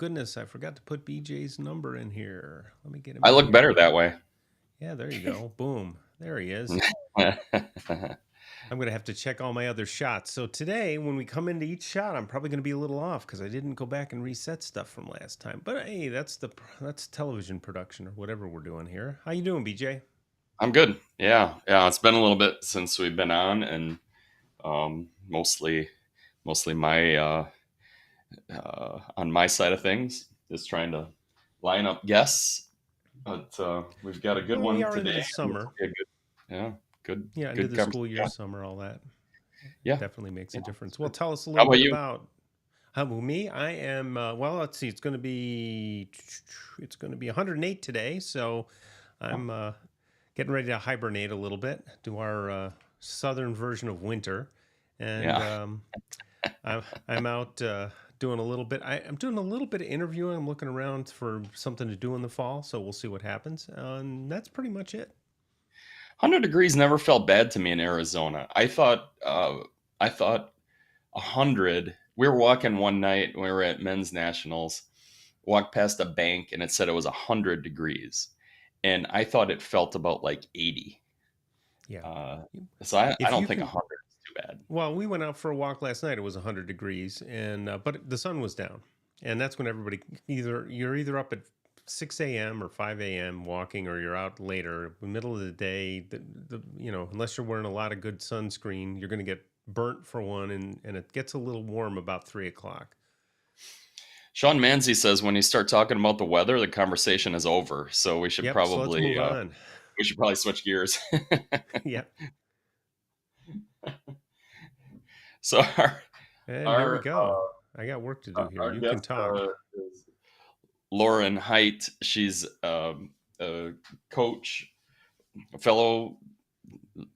goodness, I forgot to put BJ's number in here. Let me get him I in look better here. that way. Yeah, there you go. Boom. There he is. I'm going to have to check all my other shots. So today, when we come into each shot, I'm probably going to be a little off because I didn't go back and reset stuff from last time. But hey, that's television production or whatever we're doing here. How you doing, BJ? I'm good. Yeah. It's been a little bit since we've been on, and mostly my on my side of things, just trying to line up guests. But we've got a good Well, we one are today. into the This will summer. be a good, yeah, good, Yeah, into good the school conversation. year, summer, all that. Yeah, Definitely makes yeah. a difference. Well, tell us a How little about bit you? about how about me. I am well. Let's see. It's going to be 108 today, so I'm getting ready to hibernate a little bit, do our southern version of winter, and Yeah, I'm out doing a little bit. I'm doing a little bit of interviewing. I'm looking around for something to do in the fall, so we'll see what happens. And that's pretty much it. 100 degrees never felt bad to me in Arizona. I thought 100. We were walking one night. We were at men's nationals. Walked past a bank and it said it was 100 degrees, and I thought it felt about like 80. Yeah. Uh, so I If don't you think can 100 is too bad. Well, we went out for a walk last night. It was 100 degrees, and but the sun was down, and that's when everybody you're either up at 6 a.m. or 5 a.m. walking, or you're out later, middle of the day. Unless you're wearing a lot of good sunscreen, you're going to get burnt for one, and it gets a little warm about 3 o'clock. Sean Manzi says when you start talking about the weather, the conversation is over. So Yep. So let's move on. we should probably switch gears. Yep. So And here we our go. I got work to do here. our You can guest talk. is Lauren Haight. She's a coach, a fellow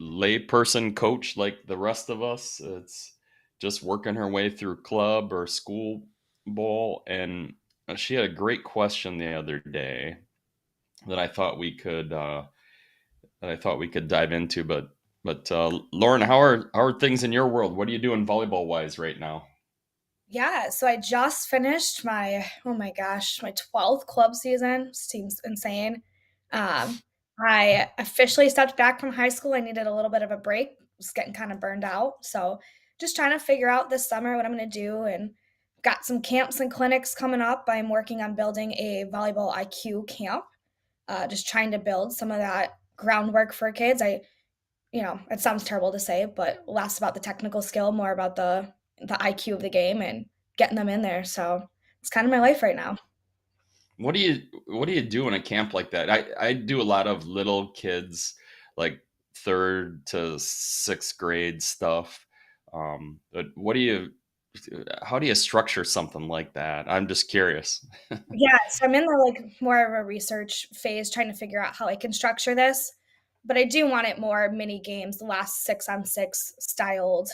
layperson coach like the rest of us. It's just working her way through club or school ball. And she had a great question the other day that I thought we could dive into. But Lauren, how are things in your world? What are you doing volleyball wise right now? Yeah, so I just finished oh my gosh, my 12th club season. Seems insane. Um, I officially stepped back from high school. I needed a little bit of a break. Was getting kind of burned out. So just trying to figure out this summer what I'm going to do, and got some camps and clinics coming up. I'm working on building a volleyball IQ camp. Just trying to build some of that groundwork for kids. It sounds terrible to say, but less about the technical skill, more about the IQ of the game and getting them in there. So it's kind of my life right now. What do you do in a camp like that? I do a lot of little kids, like third to sixth grade stuff. But how do you structure something like that? I'm just curious. Yeah, so I'm in the more of a research phase, trying to figure out how I can structure this. But I do want it more mini games, the last 6-on-6 styled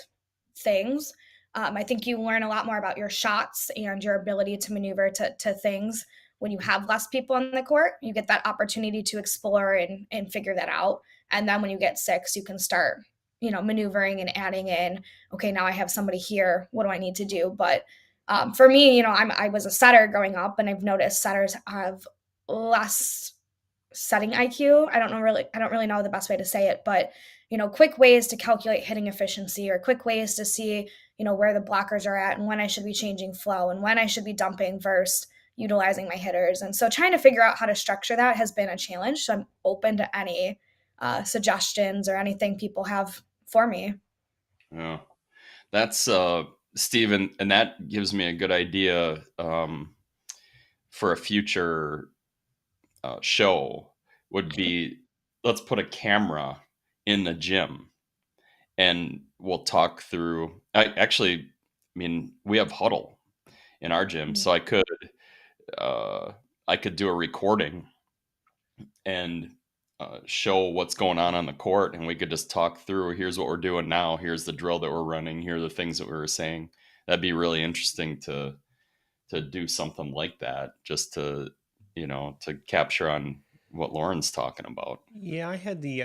things. I think you learn a lot more about your shots and your ability to maneuver to things when you have less people on the court. You get that opportunity to explore and figure that out. And then when you get six, you can start, maneuvering and adding in, okay, now I have somebody here. What do I need to do? But for me, I was a setter growing up, and I've noticed setters have less setting IQ. I don't really know the best way to say it, but quick ways to calculate hitting efficiency, or quick ways to see, where the blockers are at and when I should be changing flow and when I should be dumping versus utilizing my hitters. And so trying to figure out how to structure that has been a challenge. So I'm open to any suggestions or anything people have for me. Yeah, that's Steven, and that gives me a good idea for a future show. Would be, let's put a camera in the gym and we'll talk through. I mean, we have huddle in our gym, Mhm. so uh, I could do a recording and show what's going on the court, and we could just talk through. Here's what we're doing now. Here's the drill that we're running. Here are the things that we were saying. That'd be really interesting to do something like that, just to capture on what Lauren's talking about. Yeah, I had the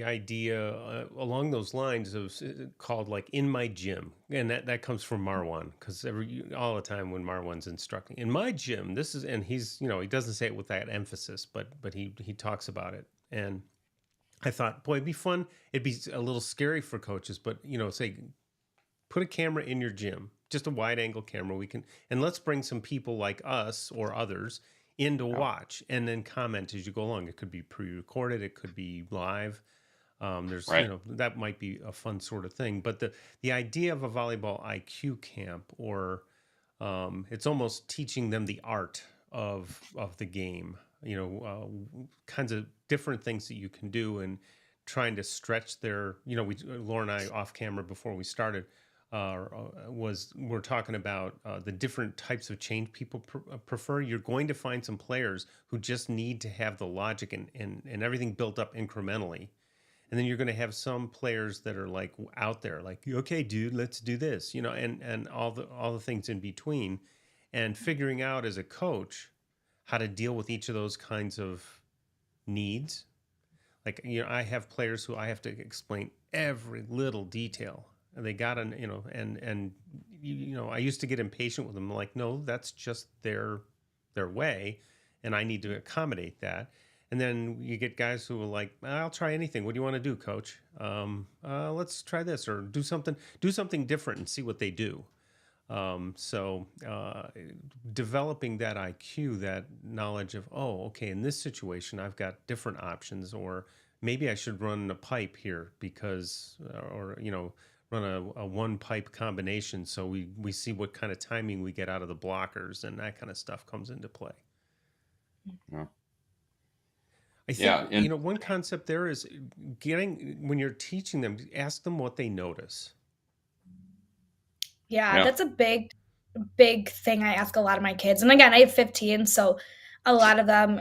idea along those lines of called like in my gym, and that comes from Marwan because all the time when Marwan's instructing in my gym, this is, and he's he doesn't say it with that emphasis, but he talks about it, and I thought, boy, it'd be fun. It'd be a little scary for coaches, but say put a camera in your gym, just a wide angle camera. And let's bring some people like us or others in to Yeah. watch and then comment as you go along. It could be pre-recorded, it could be live. There's, Right. that might be a fun sort of thing. But the idea of a volleyball IQ camp, or it's almost teaching them the art of the game. Kinds of different things that you can do, and trying to stretch their. Lauren and I off camera before we started we're talking about the different types of change people prefer. You're going to find some players who just need to have the logic and everything built up incrementally. And then you're going to have some players that are like out there, like, okay, dude, let's do this, and all the things in between, and figuring out as a coach how to deal with each of those kinds of needs. Like, I have players who I have to explain every little detail, and they got an, and I used to get impatient with them, like, no, that's just their way, and I need to accommodate that. And then you get guys who are like, I'll try anything. What do you want to do, coach? Let's try this, or do something different and see what they do. So developing that IQ, that knowledge of, oh, okay, in this situation, I've got different options, or maybe I should run a pipe here because, or, run a one pipe combination. So we see what kind of timing we get out of the blockers, and that kind of stuff comes into play. Yeah. I think, one concept there is when you're teaching them, ask them what they notice. Yeah, that's a big thing I ask a lot of my kids. And again, I have 15, so a lot of them,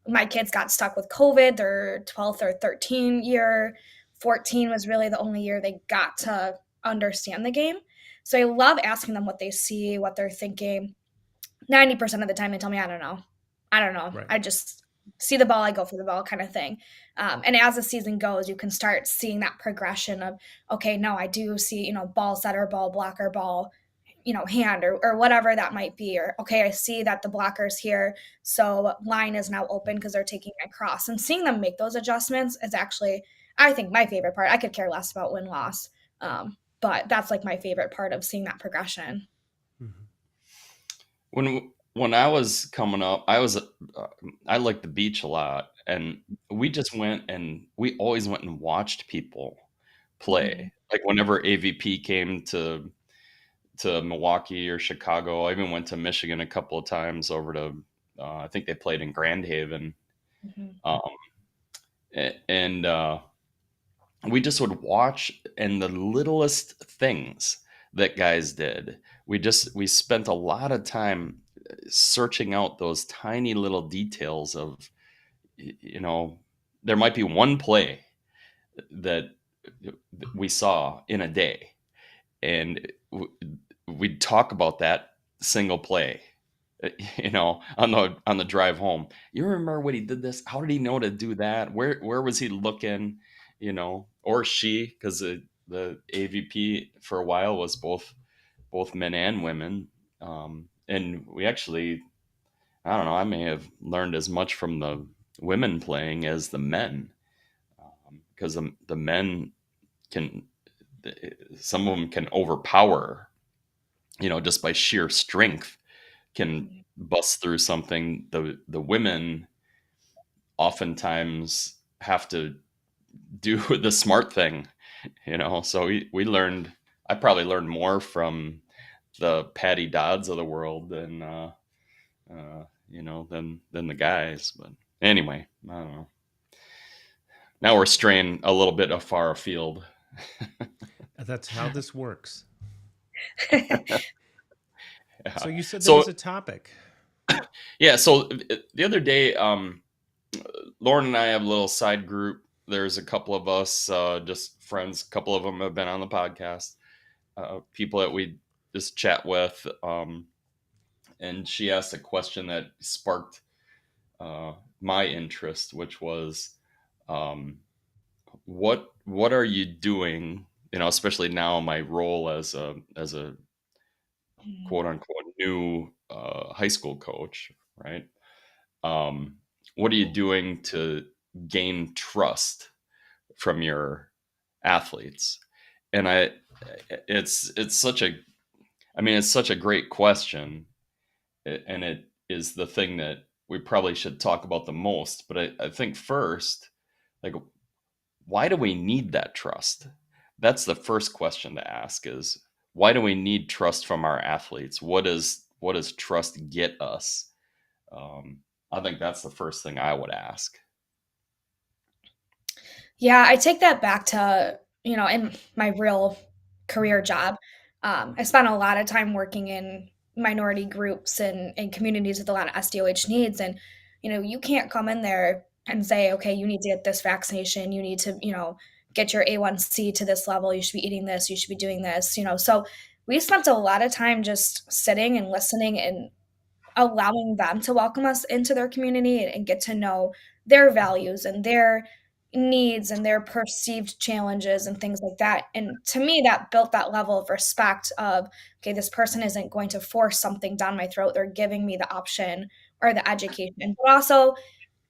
my kids got stuck with COVID, their 12th or 13th year. 14 was really the only year they got to understand the game. So I love asking them what they see, what they're thinking. 90% of the time they tell me, I don't know. Right. I just see the ball, I go for the ball kind of thing. And as the season goes, you can start seeing that progression of, okay, no, I do see, ball setter, ball blocker, ball, hand or whatever that might be. Or, okay, I see that the blocker's here, so line is now open because they're taking a cross. And seeing them make those adjustments is actually, I think, my favorite part. I could care less about win-loss, but that's like my favorite part of seeing that progression. Mm-hmm. When I was coming up, I liked the beach a lot, and we just went and we always went and watched people play. Mm-hmm. Like whenever AVP came to Milwaukee or Chicago, I even went to Michigan a couple of times over to I think they played in Grand Haven. Mm-hmm. And we just would watch, and the littlest things that guys did, we spent a lot of time searching out those tiny little details of, there might be one play that we saw in a day, and we'd talk about that single play, on the drive home. You remember when he did this? How did he know to do that? Where was he looking? Or she, because the AVP for a while was both men and women. And we actually, I don't know, I may have learned as much from the women playing as the men, because the men can, some of them can overpower, just by sheer strength, can bust through something. The women oftentimes have to do the smart thing, so we learned, I probably learned more from the Patty Dodds of the world than than the guys. But anyway, I don't know, now we're straying a little bit afar afield. That's how this works. Yeah. So you said there was a topic. Yeah, so the other day, Lauren and I have a little side group. There's a couple of us, just friends. A couple of them have been on the podcast. People that we just chat with. And she asked a question that sparked my interest, which was, what are you doing? Especially now my role as a quote unquote new high school coach, right? Um, what are you doing to gain trust from your athletes? And it's such a, it's such a great question, and it is the thing that we probably should talk about the most. But I think first, like, why do we need that trust? That's the first question to ask, is why do we need trust from our athletes? What does trust get us? I think that's the first thing I would ask. Yeah, I take that back to, in my real career job. I spent a lot of time working in minority groups and communities with a lot of SDOH needs. And, you can't come in there and say, okay, you need to get this vaccination. You need to, get your A1C to this level. You should be eating this. You should be doing this. So we spent a lot of time just sitting and listening and allowing them to welcome us into their community and get to know their values and their needs and their perceived challenges and things like that. And to me, that built that level of respect of, okay, this person isn't going to force something down my throat. They're giving me the option or the education, but also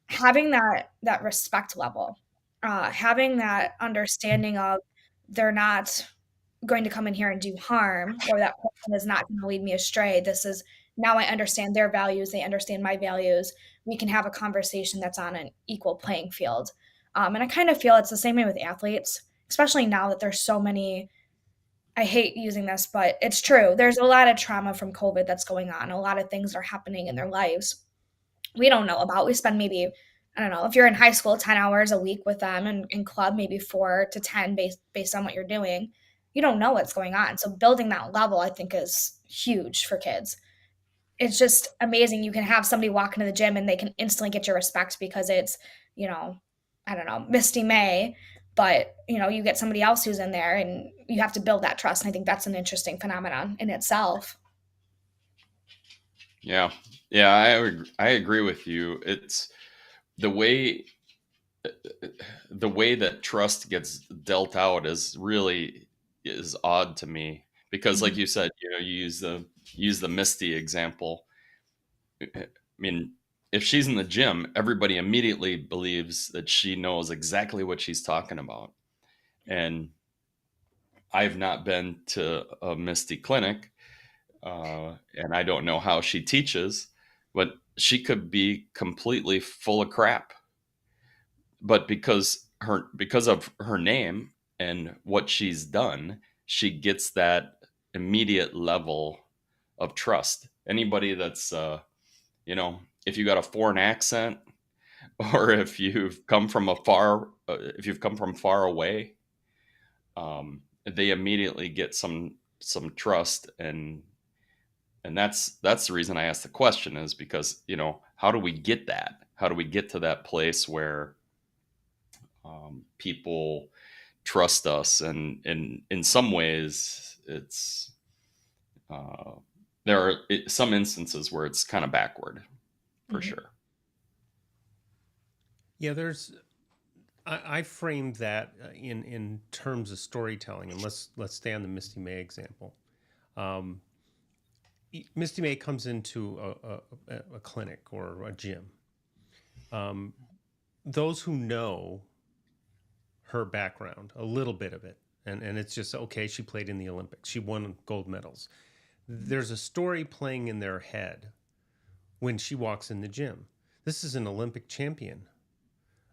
having that respect level, having that understanding of they're not going to come in here and do harm, or that person is not going to lead me astray. This is now I understand their values, they understand my values. We can have a conversation that's on an equal playing field. And I kind of feel it's the same way with athletes, especially now that there's so many. I hate using this, but it's true. There's a lot of trauma from COVID that's going on. A lot of things are happening in their lives we don't know about. We spend maybe, I don't know, if you're in high school, 10 hours a week with them, and in club, maybe 4 to 10 based on what you're doing. You don't know what's going on. So building that level, I think, is huge for kids. It's just amazing. You can have somebody walk into the gym and they can instantly get your respect because it's, I don't know, Misty May, but you get somebody else who's in there and you have to build that trust. And I think that's an interesting phenomenon in itself. Yeah, I agree with you. It's the way that trust gets dealt out is odd to me, because, like Mhm. you said, you use the Misty example. I mean, if she's in the gym, everybody immediately believes that she knows exactly what she's talking about. And I've not been to a Misty clinic, and I don't know how she teaches, but she could be completely full of crap. But because of her name and what she's done, she gets that immediate level of trust. Anybody that's if you got a foreign accent, or if you've come from far away, they immediately get some trust. And that's the reason I asked the question, is because, how do we get that? How do we get to that place where people trust us? And in some ways, it's there are some instances where it's kind of backward, for Mhm. sure. Yeah, I framed that in terms of storytelling, and let's stay on the Misty May example. Um, Misty May comes into a clinic or a gym. Um, those who know her background, a little bit of it, and it's just okay. She played in the Olympics. She won gold medals. There's a story playing in their head when she walks in the gym. This is an Olympic champion.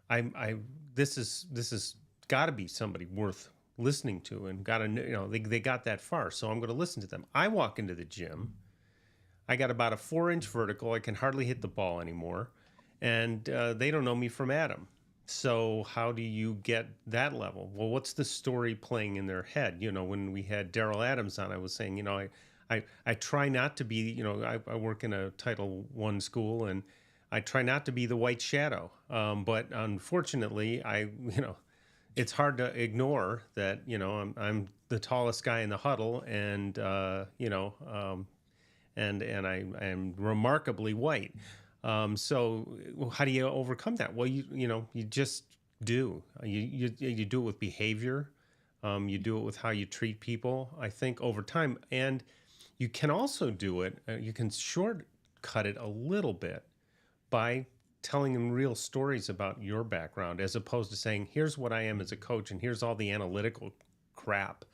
I this is got to be somebody worth listening to, and got to they got that far, so I'm going to listen to them. I walk into the gym. I got about a 4-inch vertical. I can hardly hit the ball anymore, and they don't know me from Adam. So how do you get that level? Well, what's the story playing in their head? When we had Daryl Adams on, I was saying, I try not to be, I work in a Title I school, and I try not to be the white shadow. But unfortunately, it's hard to ignore that, I'm the tallest guy in the huddle, and and I am remarkably white. So how do you overcome that? Well, you just do. You do it with behavior. You do it with how you treat people, I think, over time. And you can also do it, you can shortcut it a little bit by telling them real stories about your background, as opposed to saying, here's what I am as a coach and here's all the analytical crap.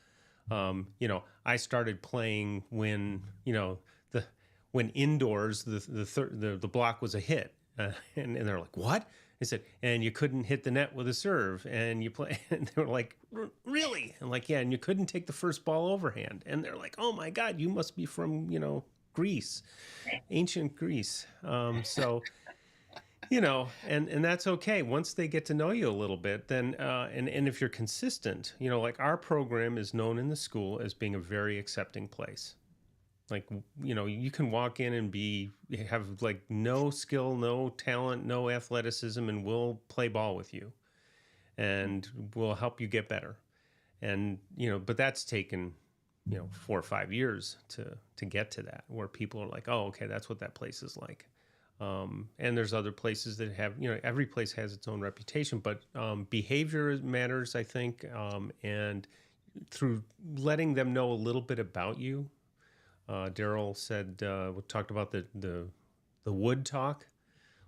I started playing when, the when indoors the block was a hit, and they're like, what? I said, and you couldn't hit the net with a serve, and you play, and they were like, really? And like, yeah, and you couldn't take the first ball overhand, and they're like, oh my God, you must be from Greece, ancient Greece. And that's okay. Once they get to know you a little bit, then and if you're consistent, like our program is known in the school as being a very accepting place. Like, you can walk in and have like no skill, no talent, no athleticism, and we'll play ball with you and we'll help you get better. And, but that's taken, 4 or 5 years to get to that, where people are like, oh, okay, that's what that place is like. And there's other places that have, every place has its own reputation, but behavior matters, I think. And through letting them know a little bit about you, Daryl said, we talked about the wood talk,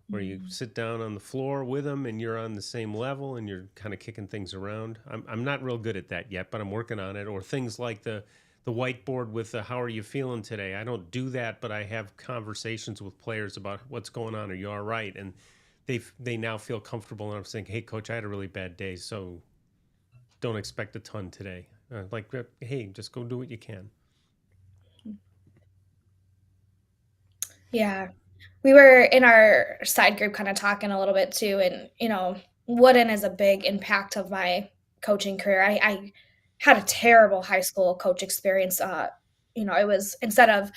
where you sit down on the floor with them and you're on the same level and you're kind of kicking things around. I'm not real good at that yet, but I'm working on it. Or things like the whiteboard with the how are you feeling today. I don't do that, but I have conversations with players about what's going on. Are you all right? And they now feel comfortable enough saying, hey, coach, I had a really bad day, so don't expect a ton today. Hey, just go do what you can. Yeah. We were in our side group kind of talking a little bit too, and Wooden is a big impact of my coaching career. I had a terrible high school coach experience. It was, instead of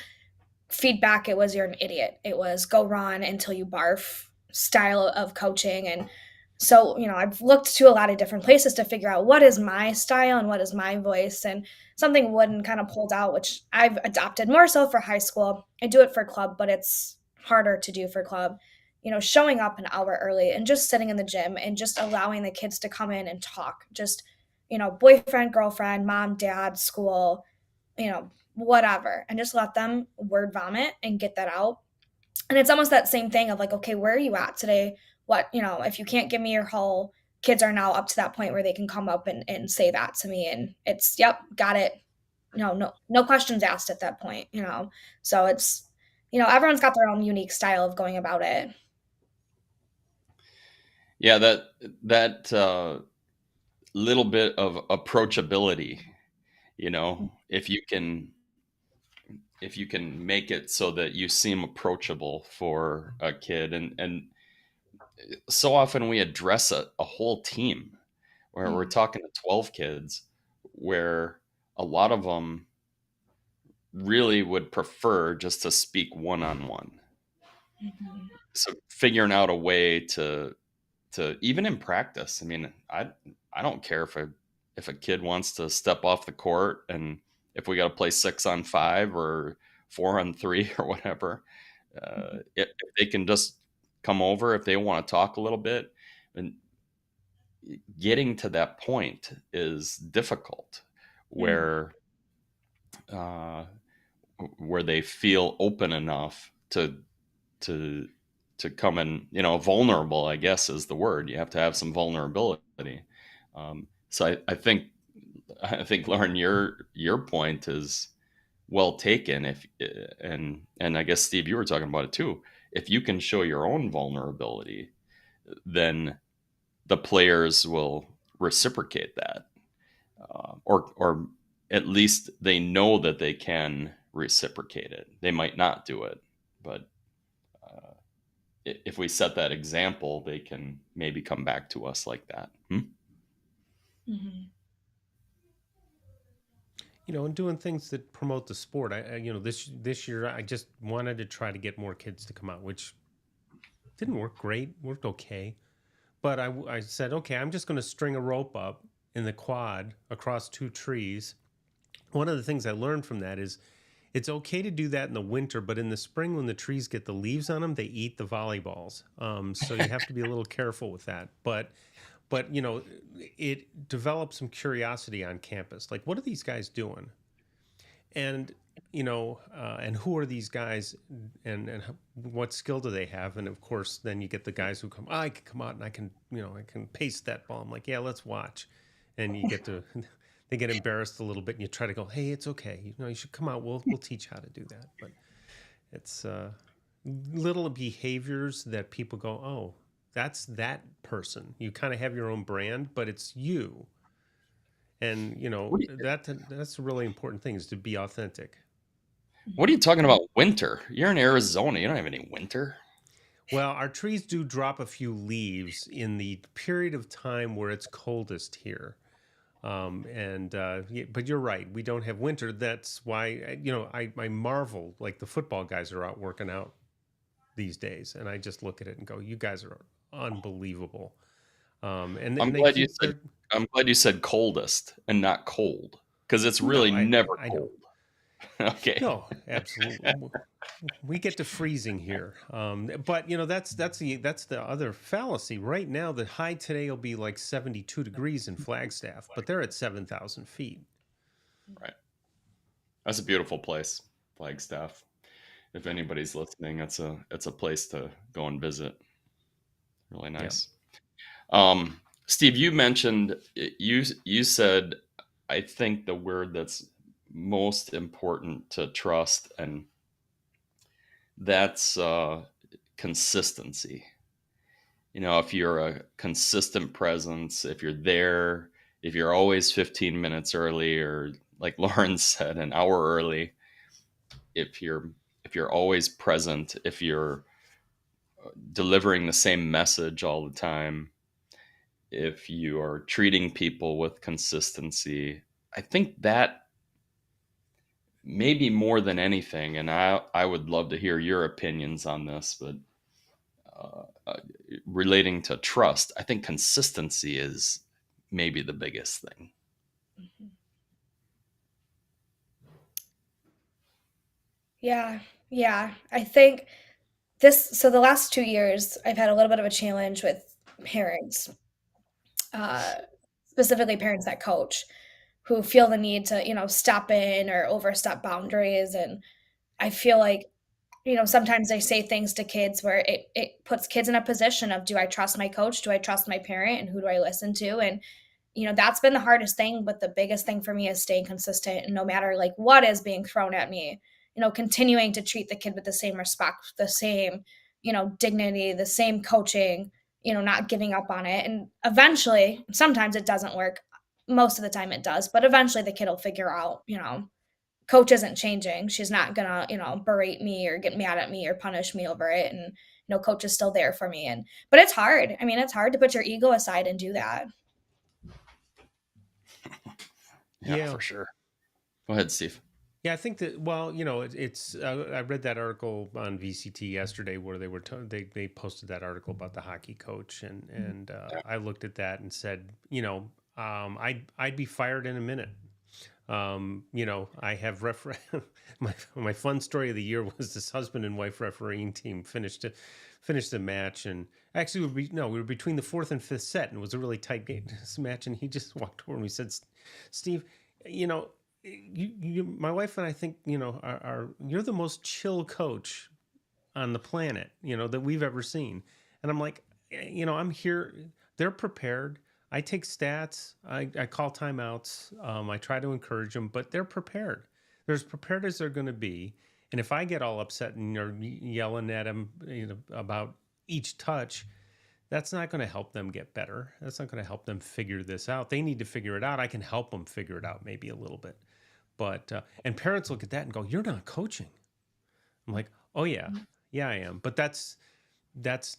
feedback, it was you're an idiot. It was go run until you barf style of coaching. And so, I've looked to a lot of different places to figure out what is my style and what is my voice. And something Wooden kind of pulled out, which I've adopted more so for high school. I do it for club, but it's harder to do for club. Showing up an hour early and just sitting in the gym and just allowing the kids to come in and talk. Just, boyfriend, girlfriend, mom, dad, school, whatever, and just let them word vomit and get that out. And it's almost that same thing of like, okay, where are you at today? What, if you can't give me your whole, kids are now up to that point where they can come up and say that to me. And it's, yep, got it. No questions asked at that point, So it's, everyone's got their own unique style of going about it. Yeah, that little bit of approachability, if you can make it so that you seem approachable for a kid, and so often we address a whole team where we're talking to 12 kids, where a lot of them really would prefer just to speak one-on-one. So figuring out a way to even in practice, I mean, I don't care if a kid wants to step off the court, and if we got to play 6-on-5 or 4-on-3 or whatever, if they can just come over, if they want to talk a little bit. And getting to that point is difficult, where they feel open enough to come in, vulnerable, I guess is the word. You have to have some vulnerability. So I think Lauren, your point is well taken. And I guess Steve, you were talking about it too. If you can show your own vulnerability, then the players will reciprocate that, or at least they know that they can reciprocate it. They might not do it, but if we set that example, they can maybe come back to us like that. And doing things that promote the sport. This year I just wanted to try to get more kids to come out, which didn't work great, worked okay. But I said, okay, I'm just going to string a rope up in the quad across 2 trees. One of the things I learned from that is It's okay to do that in the winter, but in the spring, when the trees get the leaves on them, they eat the volleyballs. So you have to be a little careful with that. But it develops some curiosity on campus. Like, what are these guys doing? And and who are these guys, and what skill do they have? And of course, then you get the guys who come. Oh, I can come out and I can pace that ball. I'm like, yeah, let's watch. And you get to. They get embarrassed a little bit, and you try to go, hey, it's okay. You should come out. We'll teach how to do that. But it's little behaviors that people go, oh, that's that person. You kind of have your own brand, but it's you. And that's a really important thing, is to be authentic. What are you talking about? Winter? You're in Arizona. You don't have any winter. Well, our trees do drop a few leaves in the period of time where it's coldest here. But you're right. We don't have winter. That's why, I marvel, like the football guys are out working out these days. And I just look at it and go, you guys are unbelievable. And I'm they glad you keep said. I'm glad you said coldest and not cold, because it's really never I know. cold. Okay. No, absolutely. We get to freezing here. But that's the other fallacy. Right now, the high today will be like 72 degrees in Flagstaff, but they're at 7,000 feet. Right. That's a beautiful place, Flagstaff. If anybody's listening, it's a place to go and visit. Really nice. Steve, you mentioned, you said, I think the word that's most important to trust, and that's consistency. If you're a consistent presence, if you're there, if you're always 15 minutes early, or like Lauren said, an hour early, if you're always present, if you're delivering the same message all the time, if you are treating people with consistency, I think that maybe more than anything, and I would love to hear your opinions on this, but relating to trust, I think consistency is maybe the biggest thing. Yeah. I think so the last 2 years, I've had a little bit of a challenge with parents, uh, specifically parents that coach, who feel the need to, step in or overstep boundaries. And I feel like, sometimes I say things to kids where it puts kids in a position of, do I trust my coach? Do I trust my parent? And who do I listen to? And, that's been the hardest thing. But the biggest thing for me is staying consistent. And no matter like what is being thrown at me, continuing to treat the kid with the same respect, the same, dignity, the same coaching, not giving up on it. And eventually, sometimes it doesn't work. Most of the time it does. But eventually the kid will figure out, coach isn't changing. She's not gonna, berate me or get mad at me or punish me over it. And, coach is still there for me. But it's hard. I mean, it's hard to put your ego aside and do that. Yeah, for sure. Go ahead, Steve. Yeah, I think that, well, it's I read that article on VCT yesterday where they were they posted that article about the hockey coach, and I looked at that and said, I'd be fired in a minute. I have my fun story of the year was this husband and wife refereeing team finished the match, and actually we were between the fourth and fifth set, and it was a really tight game, this match, and he just walked over and we said, Steve, my wife and I think, are you're the most chill coach on the planet, that we've ever seen. And I'm like, I'm here. They're prepared. I take stats. I call timeouts. I try to encourage them, but they're prepared. They're as prepared as they're going to be. And if I get all upset and you're yelling at them, about each touch, that's not going to help them get better. That's not going to help them figure this out. They need to figure it out. I can help them figure it out maybe a little bit. But and parents look at that and go, "You're not coaching." I'm like, "Oh yeah, I am." But that's as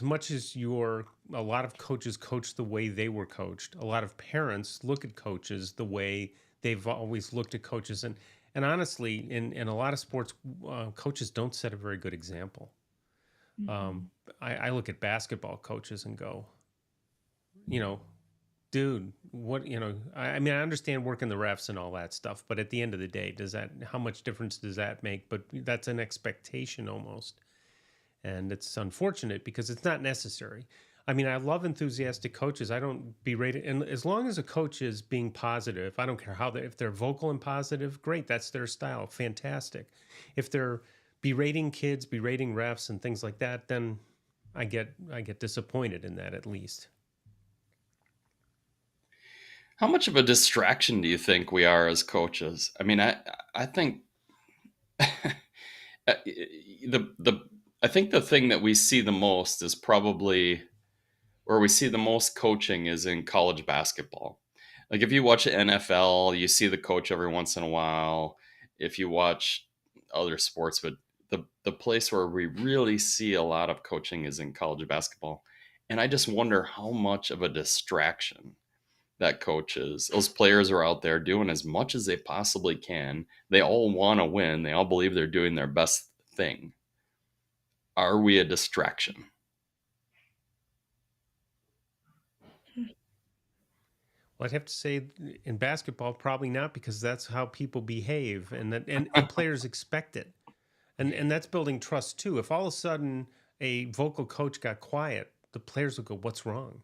much as a lot of coaches coach the way they were coached. A lot of parents look at coaches the way they've always looked at coaches, and honestly, in a lot of sports, coaches don't set a very good example. I look at basketball coaches and go, dude, what, I mean, I understand working the refs and all that stuff, but at the end of the day, how much difference does that make? But that's an expectation almost. And it's unfortunate because it's not necessary. I mean, I love enthusiastic coaches. I don't berate it. And as long as a coach is being positive, I don't care if they're vocal and positive, great. That's their style. Fantastic. If they're berating kids, berating refs and things like that, then I get disappointed in that at least. How much of a distraction do you think we are as coaches? I mean, I think the I think the thing that we see the most is probably, where we see the most coaching is in college basketball. Like if you watch NFL, you see the coach every once in a while. If you watch other sports, but the place where we really see a lot of coaching is in college basketball. And I just wonder how much of a distraction that coach is. Those players are out there doing as much as they possibly can. They all want to win. They all believe they're doing their best thing. Are we a distraction? Well, I'd have to say in basketball, probably not, because that's how people behave, and players expect it, and that's building trust too. If all of a sudden a vocal coach got quiet, the players would go, "What's wrong?"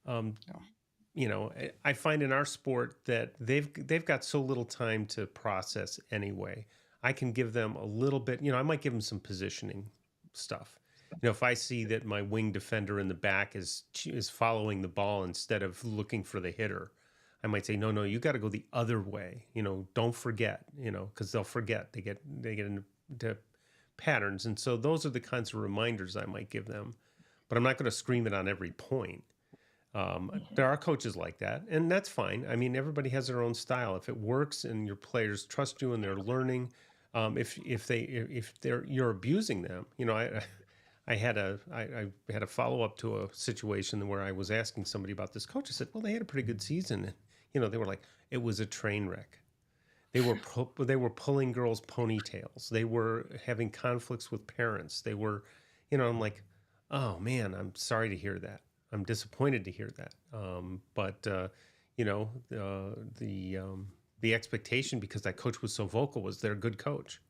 I find in our sport that they've got so little time to process anyway. I can give them a little bit. I might give them some positioning stuff. If I see that my wing defender in the back is following the ball instead of looking for the hitter, I might say, no, you got to go the other way. Don't forget. Because they'll forget. They get into patterns, and so those are the kinds of reminders I might give them. But I'm not going to scream it on every point. There are coaches like that, and that's fine. I mean, everybody has their own style. If it works and your players trust you and they're learning, if you're abusing them, I had a follow up to a situation where I was asking somebody about this coach. I said, "Well, they had a pretty good season." They were like, "It was a train wreck. They were pulling girls' ponytails. They were having conflicts with parents. They were, I'm like, oh man, I'm sorry to hear that. I'm disappointed to hear that." But the expectation, because that coach was so vocal, was they're a good coach,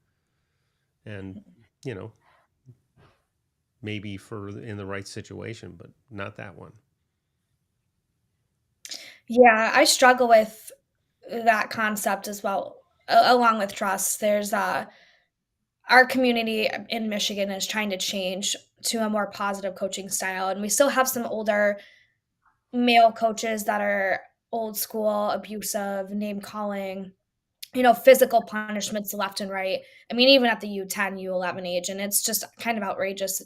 and maybe in the right situation, but not that one. Yeah, I struggle with that concept as well, along with trust. There's our community in Michigan is trying to change to a more positive coaching style, and we still have some older male coaches that are old school, abusive, name calling, physical punishments left and right. I mean, even at the U10, U11 age, and it's just kind of outrageous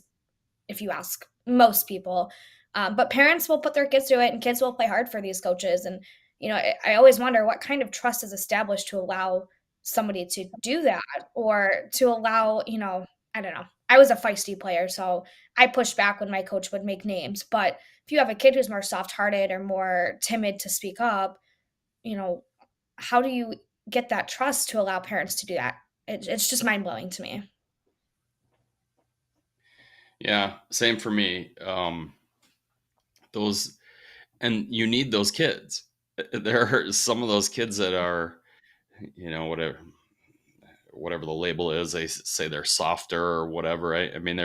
if you ask most people. But parents will put their kids through it, and kids will play hard for these coaches. And I always wonder what kind of trust is established to allow somebody to do that, or to allow, I don't know. I was a feisty player, so I pushed back when my coach would make names. But if you have a kid who's more soft-hearted or more timid to speak up, you know, how do you get that trust to allow parents to do that? It's just mind blowing to me. Yeah, same for me. Those, and you need those kids. There are some of those kids that are, whatever the label is, they say they're softer or whatever. I mean,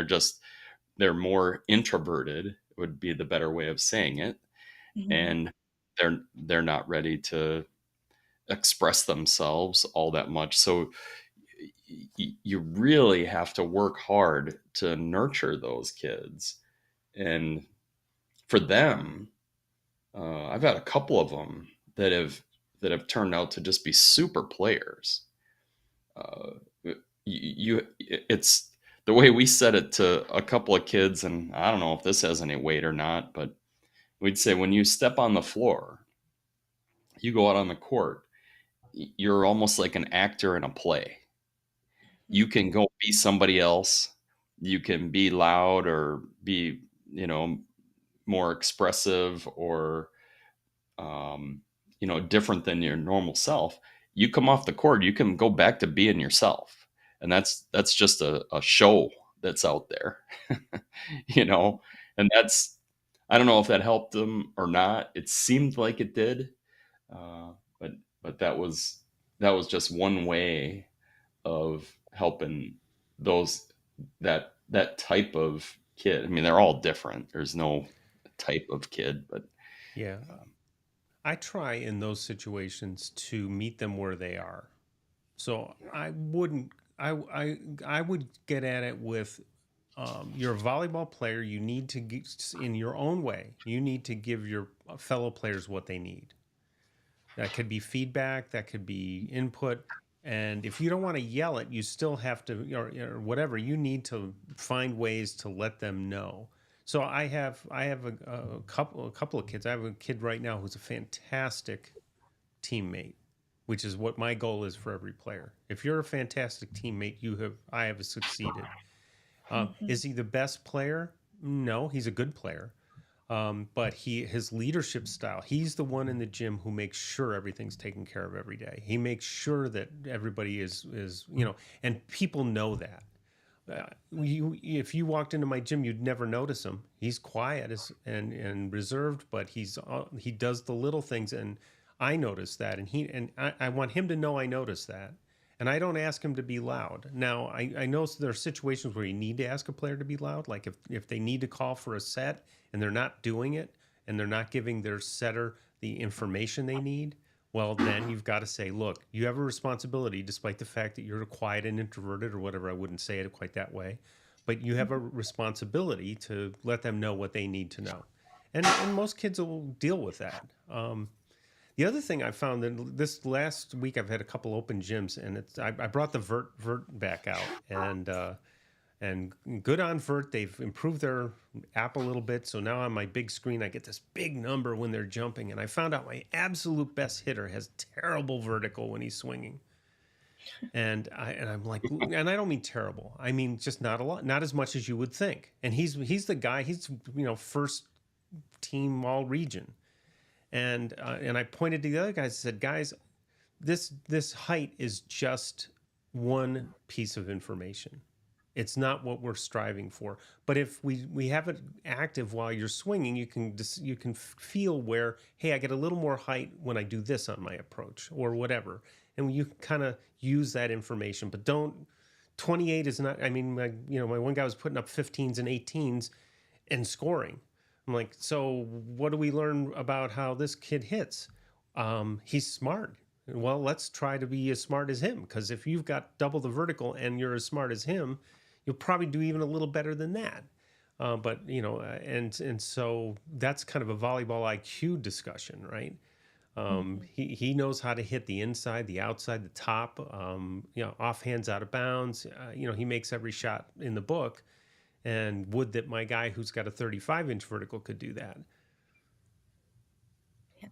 they're more introverted would be the better way of saying it, Mhm. and they're not ready to express themselves all that much. So you really have to work hard to nurture those kids, and for them, I've had a couple of them that have turned out to just be super players. Uh, it's the way we said it to a couple of kids, and I don't know if this has any weight or not, but we'd say when you step on the floor, you go out on the court, you're almost like an actor in a play. You can go be somebody else. You can be loud or be, more expressive or, different than your normal self. You come off the court, you can go back to being yourself. And that's just a show that's out there, and I don't know if that helped them or not. It seemed like it did, uh, but that was just one way of helping those that type of kid. I mean, they're all different. There's no type of kid, but Yeah. I try in those situations to meet them where they are. So I wouldn't. I would get at it with you're a volleyball player. You need to get, in your own way. You need to give your fellow players what they need. That could be feedback. That could be input. And if you don't want to yell it, you still have to, or whatever. You need to find ways to let them know. So I have a couple of kids. I have a kid right now who's a fantastic teammate, which is what my goal is for every player. If you're a fantastic teammate, I have succeeded. Is he the best player? No, he's a good player. But his leadership style, he's the one in the gym who makes sure everything's taken care of every day. He makes sure that everybody is and people know that. If you walked into my gym, you'd never notice him. He's quiet and reserved, but he does the little things, and I notice that, and I want him to know I notice that, and I don't ask him to be loud. Now I know there are situations where you need to ask a player to be loud, like if they need to call for a set and they're not doing it, and they're not giving their setter the information they need. Well, then you've got to say, look, you have a responsibility, despite the fact that you're quiet and introverted or whatever. I wouldn't say it quite that way, but you have a responsibility to let them know what they need to know. And most kids will deal with that. The other thing I found that this last week, I've had a couple open gyms, and I brought the vert back out, and good on Vert. They've improved their app a little bit. So now on my big screen, I get this big number when they're jumping. And I found out my absolute best hitter has terrible vertical when he's swinging. And I'm like, and I don't mean terrible. I mean just not a lot, not as much as you would think. And he's the guy. He's first team all region. And I pointed to the other guys and said, guys, this Haight is just one piece of information. It's not what we're striving for. But if we have it active while you're swinging, you can feel where, hey, I get a little more height when I do this on my approach or whatever. And you kind of use that information. But 28 is not, I mean, my one guy was putting up 15s and 18s and scoring. I'm like, so what do we learn about how this kid hits? He's smart. Well, let's try to be as smart as him, because if you've got double the vertical and you're as smart as him, you'll probably do even a little better than that. And so that's kind of a volleyball IQ discussion, right? He knows how to hit the inside, the outside, the top, off hands, out of bounds. He makes every shot in the book, and would that my guy who's got a 35-inch vertical could do that. Yeah.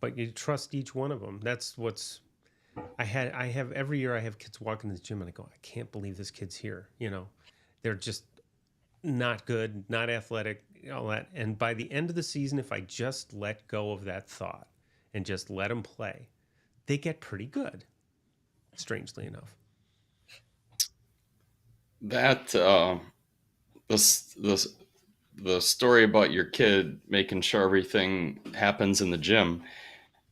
But you trust each one of them. That's what's I have every year. I have kids walk into the gym and I go, I can't believe this kid's here. They're just not good, not athletic, all that. And by the end of the season, if I just let go of that thought and just let them play, they get pretty good, strangely enough. That the story about your kid making sure everything happens in the gym,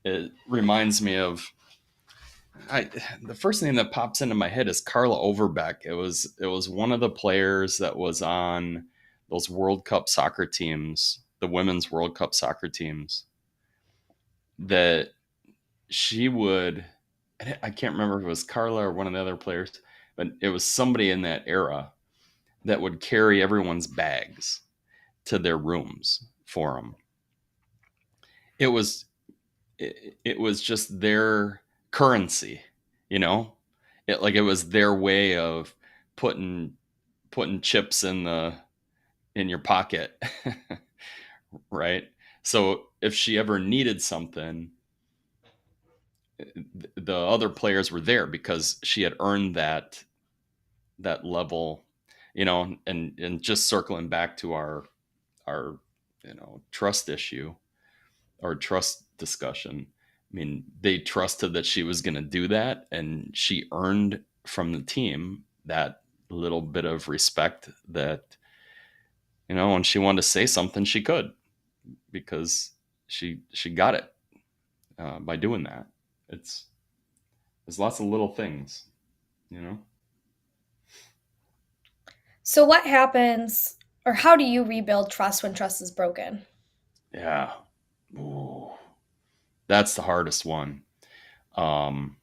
it reminds me of the first thing that pops into my head is Carla Overbeck. It was one of the players that was on those World Cup soccer teams, the women's World Cup soccer teams, that she would, I can't remember if it was Carla or one of the other players, but it was somebody in that era that would carry everyone's bags to their rooms for them. It was just their currency, it was their way of putting chips in your pocket. Right. So if she ever needed something, the other players were there because she had earned that level, and just circling back to our trust issue or trust discussion. I mean, they trusted that she was going to do that, and she earned from the team that little bit of respect that when she wanted to say something, she could, because she got it by doing that. There's lots of little things, you know. So what happens, or how do you rebuild trust when trust is broken? Yeah. Ooh, that's the hardest one. Um,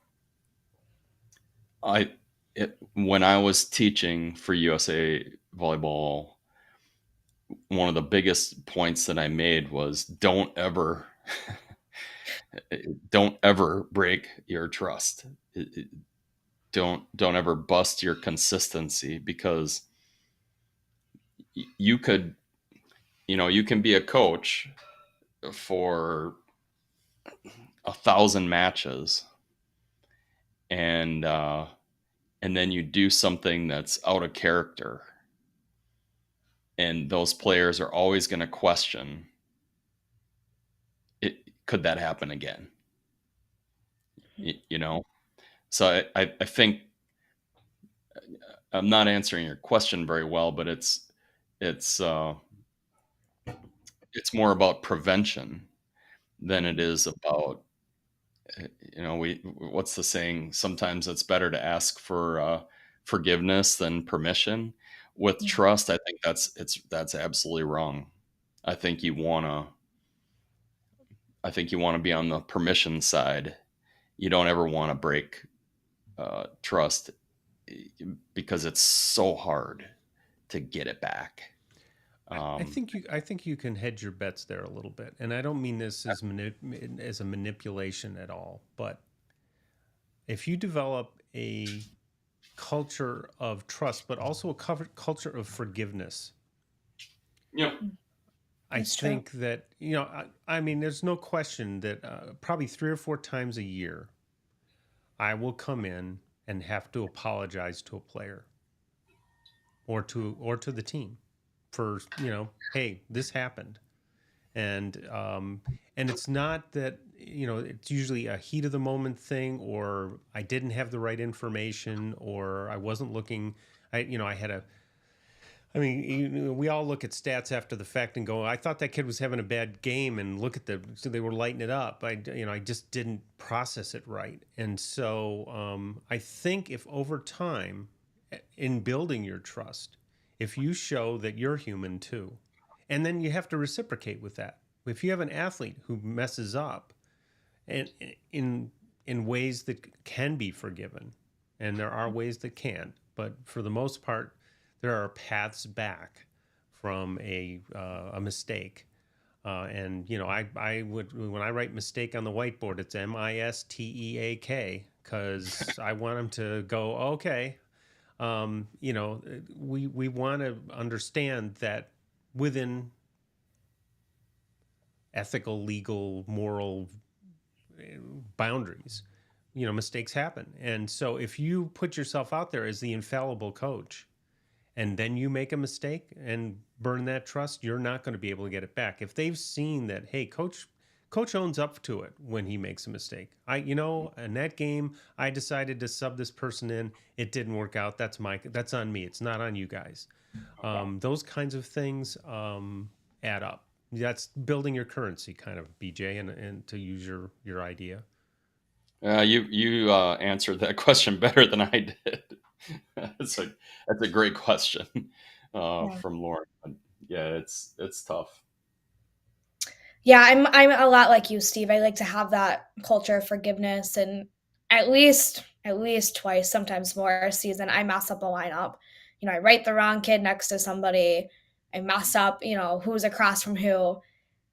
when I was teaching for USA volleyball, one of the biggest points that I made was don't ever break your trust. Don't ever bust your consistency, because you could, you can be a coach for 1,000 matches, and then you do something that's out of character, and those players are always going to question it. Could that happen again? You know. So I think I'm not answering your question very well, but it's it's more about prevention than it is about, we what's the saying? Sometimes it's better to ask for forgiveness than permission. With Mhm. trust, I think that's absolutely wrong. I think you wanna be on the permission side. You don't ever want to break trust, because it's so hard to get it back. I think you can hedge your bets there a little bit, and I don't mean this as as a manipulation at all. But if you develop a culture of trust, but also a culture of forgiveness, Yeah. I That's true. think that I mean, there's no question that probably 3 or 4 times a year, I will come in and have to apologize to a player or to the team for hey, this happened. And it's not that it's usually a heat of the moment thing, or I didn't have the right information, or I wasn't looking. I had a I mean, we all look at stats after the fact and go, I thought that kid was having a bad game, and look at so they were lighting it up. I just didn't process it right. And so I think if over time, in building your trust, if you show that you're human too, and then you have to reciprocate with that. If you have an athlete who messes up, and in ways that can be forgiven, and there are ways that can't, but for the most part, there are paths back from a mistake. And I would, when I write mistake on the whiteboard, it's MISTEAK, because I want them to go, okay. We want to understand that within ethical, legal, moral boundaries, mistakes happen. And so if you put yourself out there as the infallible coach, and then you make a mistake and burn that trust, you're not going to be able to get it back. If they've seen that, hey, coach owns up to it when he makes a mistake. In that game, I decided to sub this person in. It didn't work out. That's on me. It's not on you guys. Those kinds of things add up. That's building your currency, kind of, BJ, and to use your idea. You answered that question better than I did. That's a great question Yeah. from Lauren. Yeah, it's tough. Yeah, I'm a lot like you, Steve. I like to have that culture of forgiveness, and at least twice, sometimes more a season, I mess up a lineup. I write the wrong kid next to somebody. I mess up, who's across from who.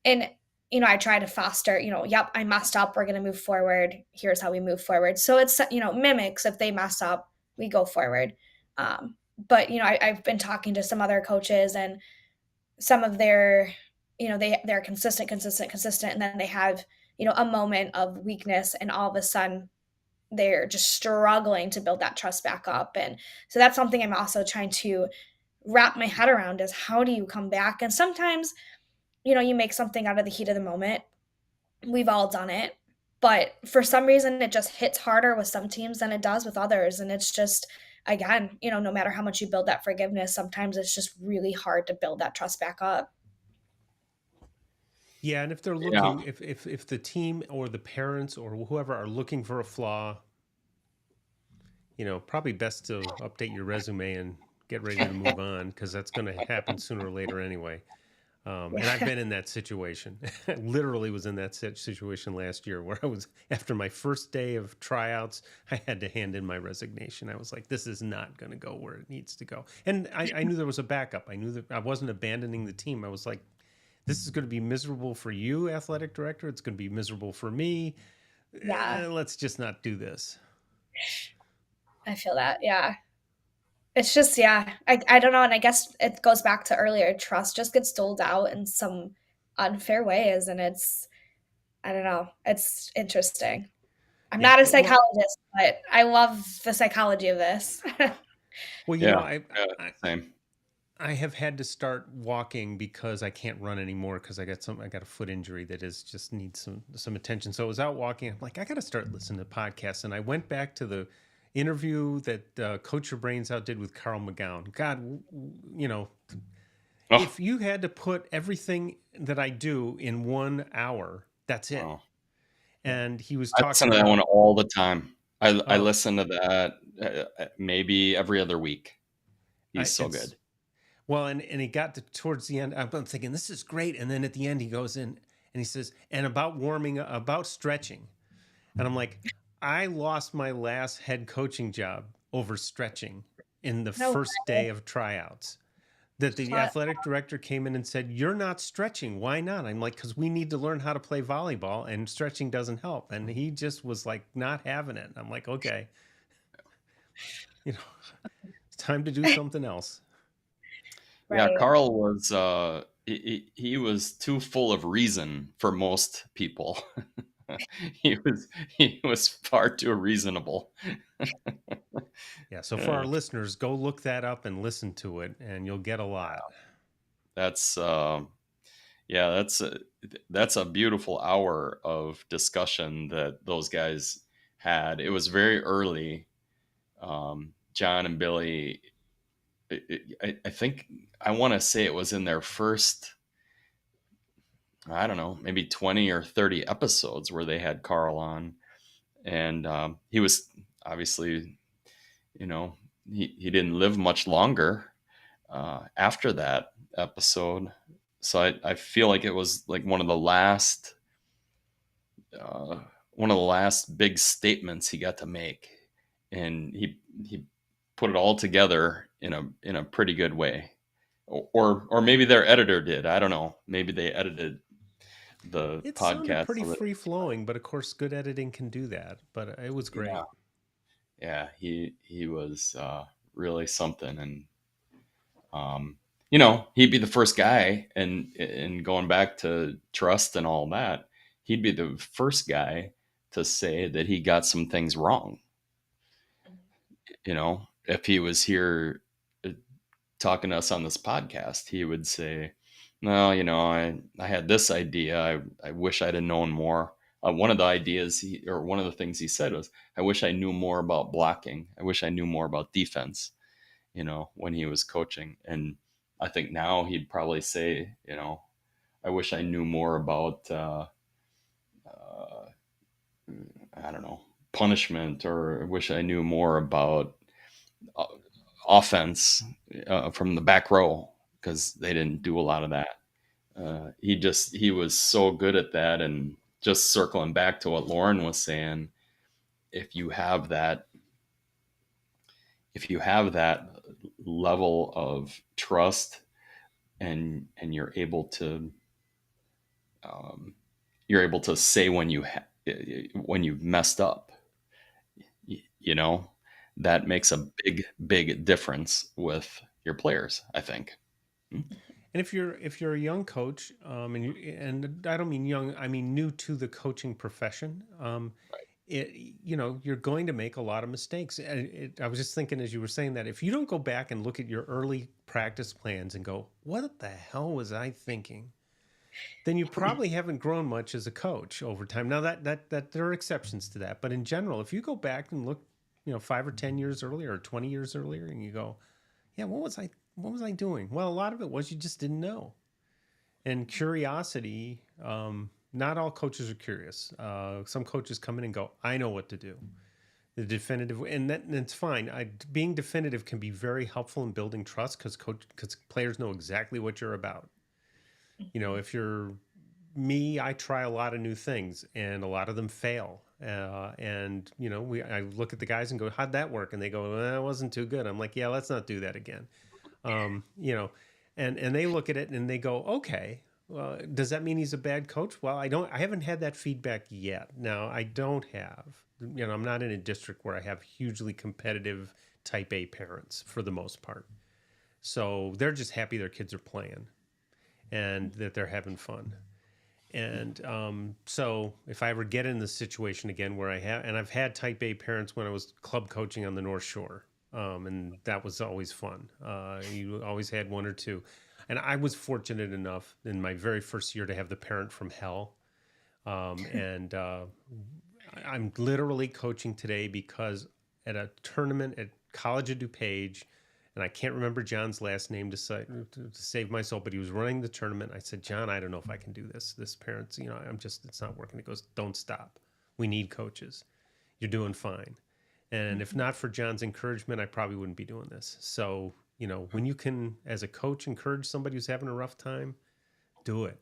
And I try to foster, yep, I messed up, we're going to move forward, here's how we move forward. So it's mimics. If they mess up, we go forward. But I've been talking to some other coaches, and some of their they're consistent, and then they have a moment of weakness, and all of a sudden they're just struggling to build that trust back up. And so that's something I'm also trying to wrap my head around, is how do you come back? And sometimes you make something out of the heat of the moment. We've all done it. But for some reason, it just hits harder with some teams than it does with others. And it's just, again, no matter how much you build that forgiveness, sometimes it's just really hard to build that trust back up. Yeah, and if they're looking, if the team or the parents or whoever are looking for a flaw, probably best to update your resume and get ready to move on, because that's going to happen sooner or later anyway. And I've been in that situation. I literally was in that situation last year where I was, after my first day of tryouts, I had to hand in my resignation. I was like, this is not going to go where it needs to go. And I knew there was a backup. I knew that I wasn't abandoning the team. I was like, this is going to be miserable for you, athletic director. It's going to be miserable for me. Yeah. Let's just not do this. I feel that. Yeah. It's just, I don't know. And I guess it goes back to earlier. Trust just gets doled out in some unfair ways. And I don't know. It's interesting. I'm not a psychologist, but I love the psychology of this. Well, same. I have had to start walking because I can't run anymore because I got a foot injury that just needs some attention. So I was out walking. I'm like, I got to start listening to podcasts. And I went back to the interview that Coach Your Brains Out did with Carl McGowan. God, if you had to put everything that I do in 1 hour, that's it. Oh. And he was talking. I listen to that one all the time. I listen to that maybe every other week. He's so good. Well, and he got towards the end. I'm thinking, this is great. And then at the end, he goes in and he says, and about stretching. And I'm like, I lost my last head coaching job over stretching in the first day of tryouts. That the athletic director came in and said, you're not stretching. Why not? I'm like, because we need to learn how to play volleyball and stretching doesn't help. And he just was like, not having it. I'm like, okay, it's time to do something else. Right. Yeah, Carl was he was too full of reason for most people. he was far too reasonable. Yeah, so for our listeners, go look that up and listen to it, and you'll get a lot. That's that's a beautiful hour of discussion that those guys had. It was very early. John and Billy, I think I want to say it was in their first, I don't know, maybe 20 or 30 episodes where they had Carl on. And he was obviously, he didn't live much longer after that episode. So I feel like it was like one of the last big statements he got to make. And he put it all together in a pretty good way. Or maybe their editor did. I don't know. Maybe they edited the podcast. It sounded pretty free flowing, but of course, good editing can do that. But it was great. Yeah, he was really something, and he'd be the first guy, and going back to trust and all that, he'd be the first guy to say that he got some things wrong. If he was here talking to us on this podcast, he would say, no, I had this idea. I wish I'd have known more. One of the things he said was, I wish I knew more about blocking. I wish I knew more about defense, when he was coaching. And I think now he'd probably say, I wish I knew more about, I don't know, punishment, or I wish I knew more about offense from the back row, because they didn't do a lot of that. He was so good at that. And just circling back to what Lauren was saying, if you have that level of trust, and you're able to say when you've messed up, that makes a big difference with your players, I think. And if you're a young coach, and I don't mean young, I mean new to the coaching profession, you're going to make a lot of mistakes. I was just thinking, as you were saying that, if you don't go back and look at your early practice plans and go, what the hell was I thinking? Then you probably haven't grown much as a coach over time. Now that there are exceptions to that, but in general, if you go back and look 5 or 10 years earlier or 20 years earlier, and you go, yeah, what was I doing? Well, a lot of it was you just didn't know. And curiosity, not all coaches are curious. Some coaches come in and go, I know what to do. The definitive, and it's fine. Being definitive can be very helpful in building trust because players know exactly what you're about. If you're me, I try a lot of new things, and a lot of them fail. I look at the guys and go, "How'd that work?" And they go, "Well, that wasn't too good." I'm like, "Yeah, let's not do that again." Um, you know, and they look at it and they go, "Okay, well, does that mean he's a bad coach?" Well, I haven't had that feedback yet. Now, I don't have. I'm not in a district where I have hugely competitive type A parents for the most part. So they're just happy their kids are playing and that they're having fun. And so if I ever get in this situation again where I've had type A parents when I was club coaching on the North Shore, and that was always fun. You always had one or two. And I was fortunate enough in my very first year to have the parent from hell. And I'm literally coaching today because at a tournament at College of DuPage, and I can't remember John's last name to save my soul, but he was running the tournament. I said, John, I don't know if I can do this. This parents, it's not working. He goes, don't stop. We need coaches. You're doing fine. And if not for John's encouragement, I probably wouldn't be doing this. So, when you can, as a coach, encourage somebody who's having a rough time, do it.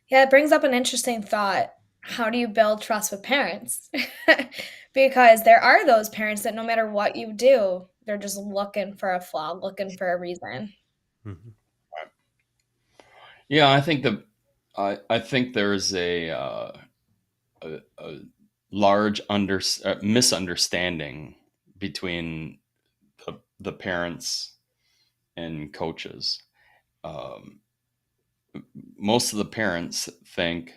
Yeah, it brings up an interesting thought. How do you build trust with parents? Because there are those parents that no matter what you do, they're just looking for a flaw, looking for a reason. Mm-hmm. Yeah, I think there's a large misunderstanding between the parents and coaches. Most of the parents think,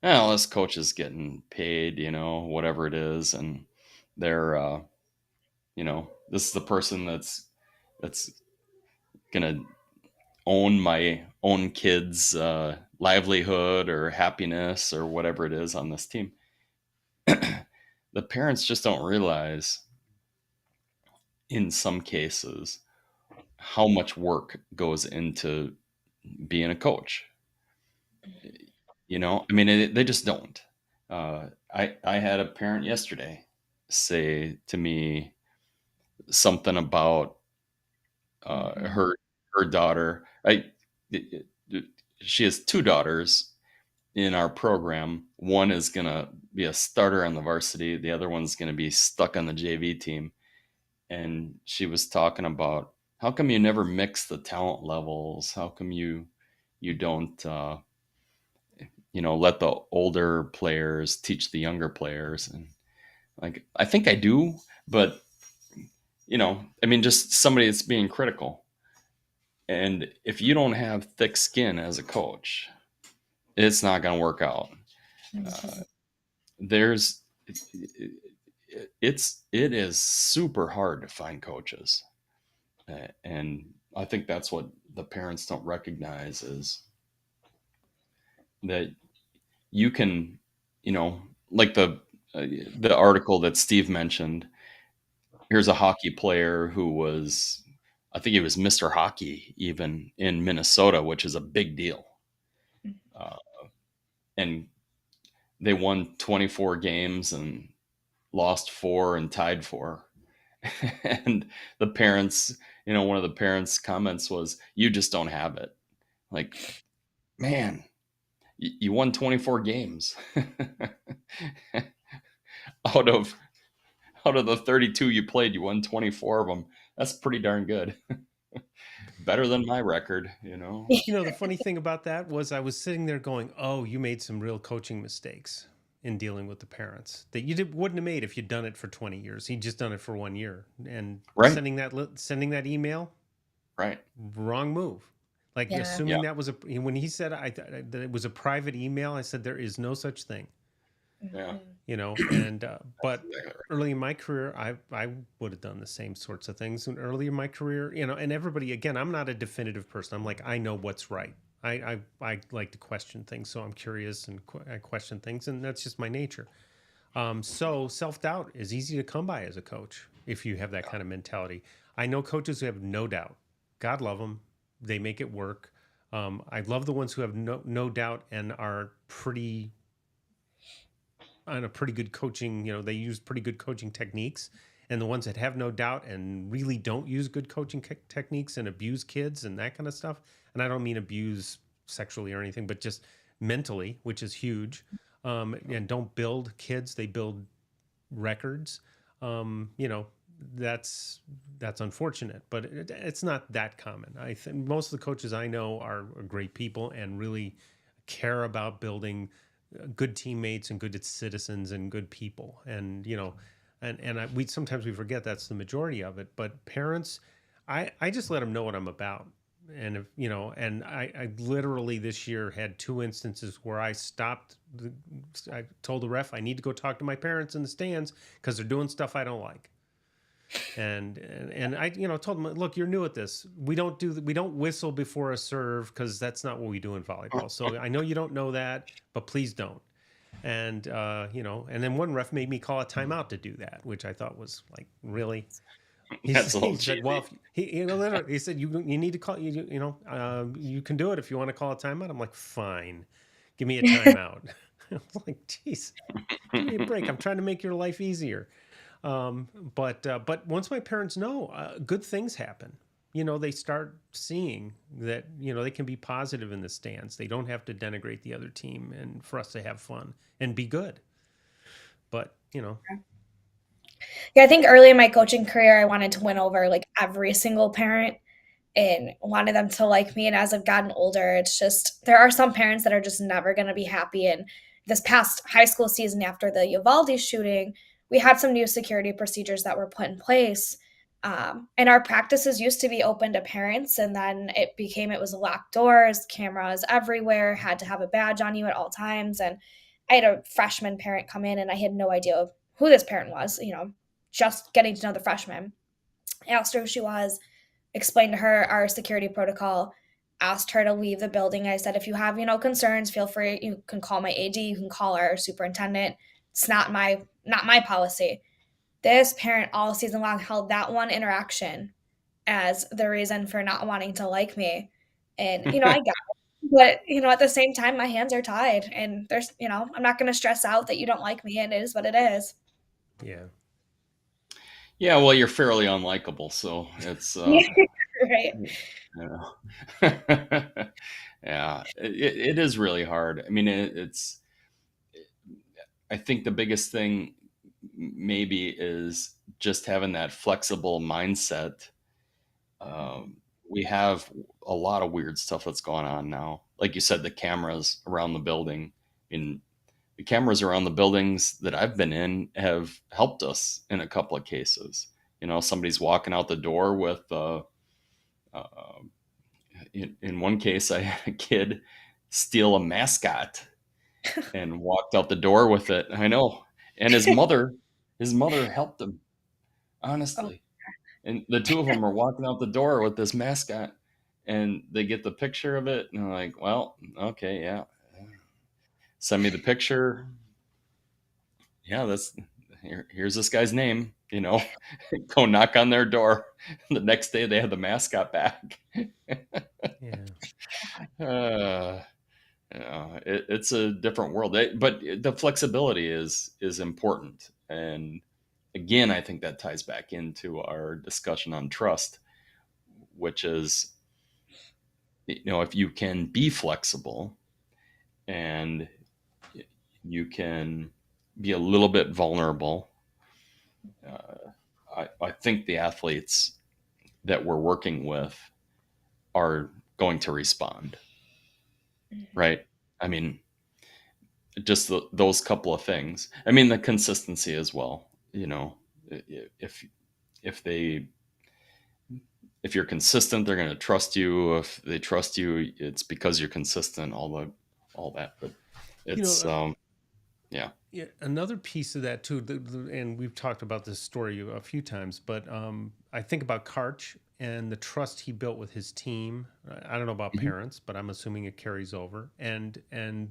oh, this coach is getting paid, whatever it is, and they're, this is the person that's gonna own my own kids' livelihood or happiness or whatever it is on this team. The parents just don't realize, in some cases, how much work goes into being a coach. They just don't. I had a parent yesterday say to me something about her daughter. She has two daughters in our program. One is gonna be a starter on the varsity. The other one's gonna be stuck on the JV team. And she was talking about, how come you never mix the talent levels? How come you don't let the older players teach the younger players? And like, I think I do, but just somebody that's being critical. And if you don't have thick skin as a coach, it's not going to work out. It is super hard to find coaches. And I think that's what the parents don't recognize, is that you can, like the article that Steve mentioned. Here's a hockey player who was, I think he was Mr. Hockey even in Minnesota, which is a big deal. And they won 24 games and lost 4 and tied 4. And the parents, one of the parents' comments was, "You just don't have it." Like, man, you won 24 games out of the 32 you played. You won 24 of them. That's pretty darn good. Better than my record, The funny thing about that was I was sitting there going, "Oh, you made some real coaching mistakes in dealing with the parents that you wouldn't have made if you'd done it for 20 yeyears. He'd just done it for 1 year." And right. sending that email, right, wrong move. Like, assuming that was when he said that it was a private email, I said there is no such thing. Yeah. And but early in my career, I would have done the same sorts of things. And early in my career, and everybody, again, I'm not a definitive person. I'm like, I know what's right. I like to question things, so I'm curious and I question things, and that's just my nature. So self-doubt is easy to come by as a coach if you have that kind of mentality. I know coaches who have no doubt. God love them. They make it work. I love the ones who have no doubt and are pretty on a pretty good coaching, they use pretty good coaching techniques. And the ones that have no doubt and really don't use good coaching techniques and abuse kids and that kind of stuff. And I don't mean abuse sexually or anything, but just mentally, which is huge. And don't build kids, they build records. You know, that's unfortunate, but it's not that common. I think most of the coaches I know are great people and really care about building good teammates and good citizens and good people. And we sometimes we forget that's the majority of it. But parents, I just let them know what I'm about. And if and I literally this year had two instances where I stopped. I told the ref I need to go talk to my parents in the stands because they're doing stuff I don't like. And I told them, look, you're new at this. We don't whistle before a serve because that's not what we do in volleyball. So I know you don't know that, but please don't. And and then one ref made me call a timeout to do that, which I thought was like, really. He said, well, literally, he said, you need to call, you can do it if you want to call a timeout. I'm like, fine, give me a timeout. I was like, geez, give me a break. I'm trying to make your life easier. But once my parents know, good things happen. They start seeing that, they can be positive in the stands. They don't have to denigrate the other team and for us to have fun and be good. But, Yeah, I think early in my coaching career, I wanted to win over like every single parent and wanted them to like me. And as I've gotten older, it's just there are some parents that are just never going to be happy. And this past high school season after the Uvalde shooting, we had some new security procedures that were put in place. And our practices used to be open to parents, and then it was locked doors, cameras everywhere, had to have a badge on you at all times. And I had a freshman parent come in, and I had no idea who this parent was, just getting to know the freshman. I asked her who she was, explained to her our security protocol, asked her to leave the building. I said, if you have, concerns, feel free. You can call my AD, you can call our superintendent. It's not my policy. This parent all season long held that one interaction as the reason for not wanting to like me. And, I get it. But, at the same time, my hands are tied and there's, I'm not going to stress out that you don't like me. It is what it is. Yeah. Yeah, well, you're fairly unlikable, so it's right. Yeah, it is really hard. I mean, I think the biggest thing maybe is just having that flexible mindset. We have a lot of weird stuff that's going on now. Like you said, the cameras around the building. In the cameras around the buildings that I've been in have helped us in a couple of cases. Somebody's walking out the door with in one case, I had a kid steal a mascot and walked out the door with it. I know. And his mother helped him, honestly. And the two of them are walking out the door with this mascot, and they get the picture of it. And I'm like, well, okay, yeah. Send me the picture. Yeah, here's this guy's name, go knock on their door. The next day they had the mascot back. Yeah. It's a different world, but the flexibility is important. And again, I think that ties back into our discussion on trust, which is, if you can be flexible and you can be a little bit vulnerable, I think the athletes that we're working with are going to respond. Right? I mean, just those couple of things. I mean, the consistency as well. If you're consistent, they're going to trust you. If they trust you, it's because you're consistent. All that, but it's yeah. Another piece of that too, and we've talked about this story a few times, but I think about Karch and the trust he built with his team. I don't know about parents, but I'm assuming it carries over. And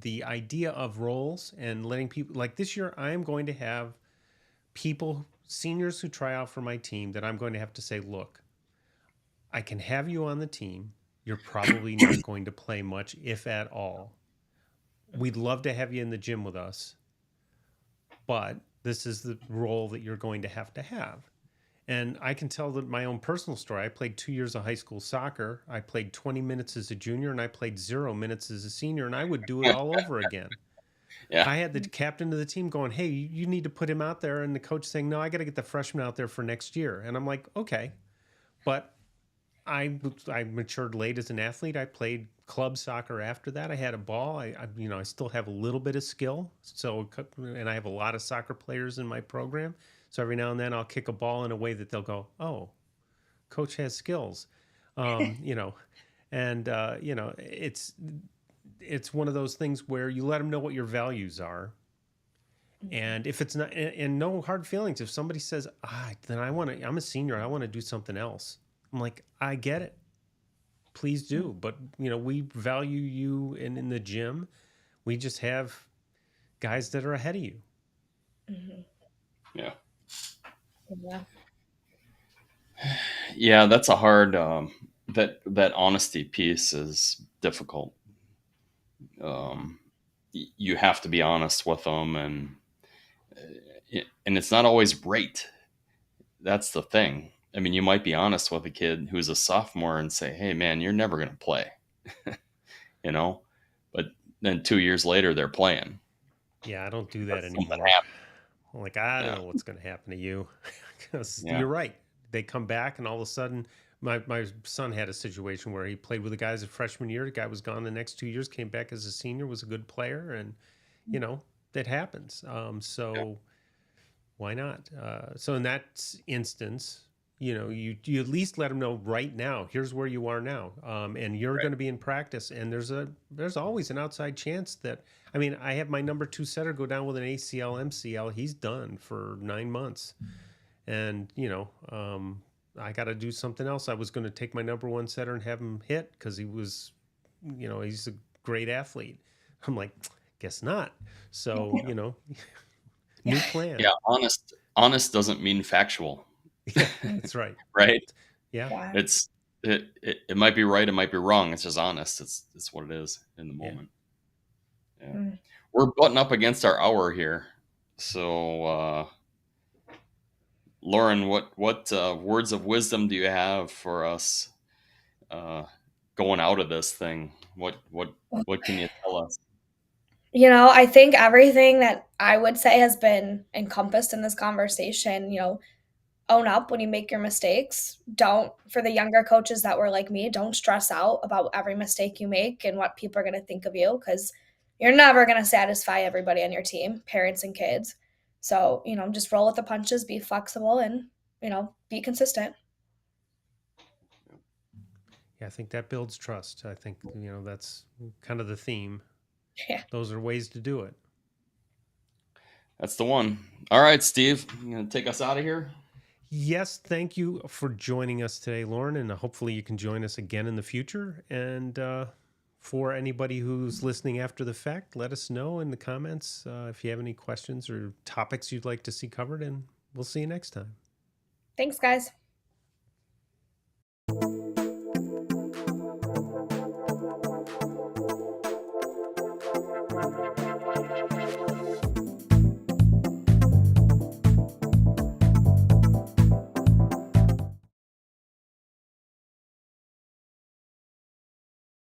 the idea of roles and letting people, like this year, I am going to have people, seniors who try out for my team, that I'm going to have to say, look, I can have you on the team. You're probably not going to play much, if at all. We'd love to have you in the gym with us, but this is the role that you're going to have. And I can tell that my own personal story. I played 2 years of high school soccer. I played 20 minutes as a junior, and I played 0 minutes as a senior, and I would do it all over again. Yeah. I had the captain of the team going, hey, you need to put him out there. And the coach saying, no, I got to get the freshman out there for next year. And I'm like, okay. But I matured late as an athlete. I played club soccer after that. I had a ball. I still have a little bit of skill. So, and I have a lot of soccer players in my program. So every now and then I'll kick a ball in a way that they'll go, oh, coach has skills, it's one of those things where you let them know what your values are. And if it's not, and no hard feelings, if somebody says, then I'm a senior, I want to do something else. I'm like, I get it. Please do. But, we value you in the gym. We just have guys that are ahead of you. Mm-hmm. Yeah. Yeah. Yeah, that's a hard, that honesty piece is difficult. You have to be honest with them, and it's not always right. That's the thing. I mean, you might be honest with a kid who's a sophomore and say, hey man, you're never going to play, but then 2 years later they're playing. Yeah. I don't do that anymore. I'm like, I don't know what's going to happen to you, because you're right. They come back, and all of a sudden my son had a situation where he played with the guys at freshman year. The guy was gone the next 2 years, came back as a senior, was a good player. And, that happens. So why not? So in that instance, you at least let them know right now, here's where you are now. And you're going to be in practice. And there's always an outside chance that, I have my number 2 setter go down with an ACL, MCL. He's done for 9 months. And, I got to do something else. I was going to take my number 1 setter and have him hit because he was, he's a great athlete. I'm like, guess not. So, new plan. Yeah. Honest doesn't mean factual. Yeah, that's right. Right. Yeah. It might be right. It might be wrong. It's just honest. It's what it is in the moment. Yeah. We're butting up against our hour here. So, Lauren, what words of wisdom do you have for us going out of this thing? What can you tell us? I think everything that I would say has been encompassed in this conversation. Own up when you make your mistakes. For the younger coaches that were like me, don't stress out about every mistake you make and what people are going to think of you, because you're never going to satisfy everybody on your team, parents and kids. So, just roll with the punches, be flexible, and, be consistent. Yeah, I think that builds trust. I think, that's kind of the theme. Yeah. Those are ways to do it. That's the one. All right, Steve, you going to take us out of here? Yes, thank you for joining us today, Lauren, and hopefully you can join us again in the future. And for anybody who's listening after the fact, let us know in the comments if you have any questions or topics you'd like to see covered, and we'll see you next time. Thanks, guys.